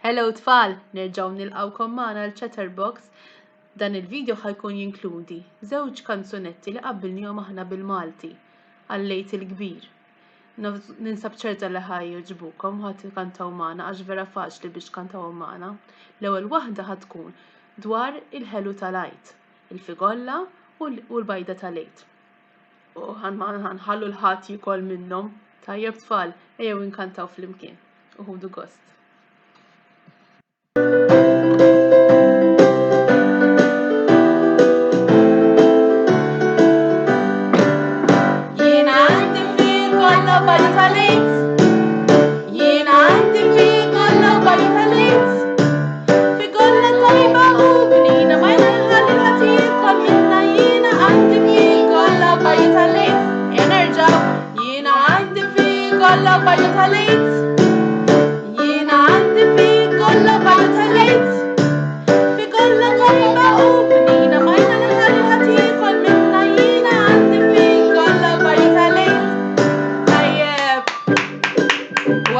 Hello tfal, nerġgħu nilqgħukom magħna l-Chatterbox. Dan il-vidjo ħajkun jinkludi żewġ kanzunetti li qabbilnihom aħna bil-Malti għal-L-Għid il-Kbir. Ninsab ċerta li ħajjogħġbukom ħadd kantaw magħna għax vera faċli biex kantaw magħna. L-ewwel waħda ħad tkun dwar il-ħelu tal-Għid, il-figolla u l-bajda tal-Għid. U ħanħallu l-ħadd jikol minnhom. Tajjeb tfal, ejjew inkantaw flimkien. Ħudu gost.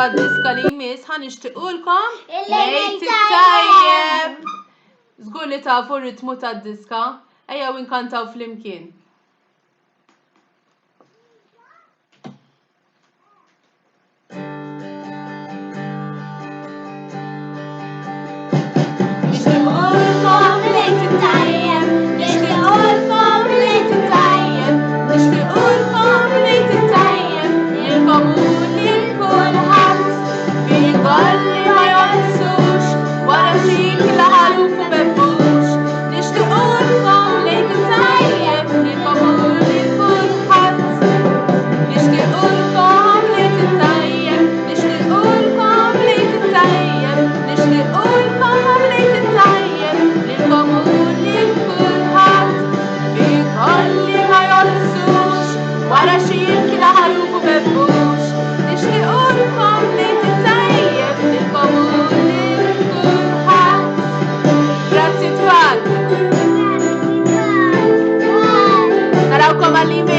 Diska li jmiss ħanixtiequlkom il-Għid tajjeb. Żgur li tafu r-rittmu tad-diska, ejjew inkantaw flimkien. Narawkom għal-email.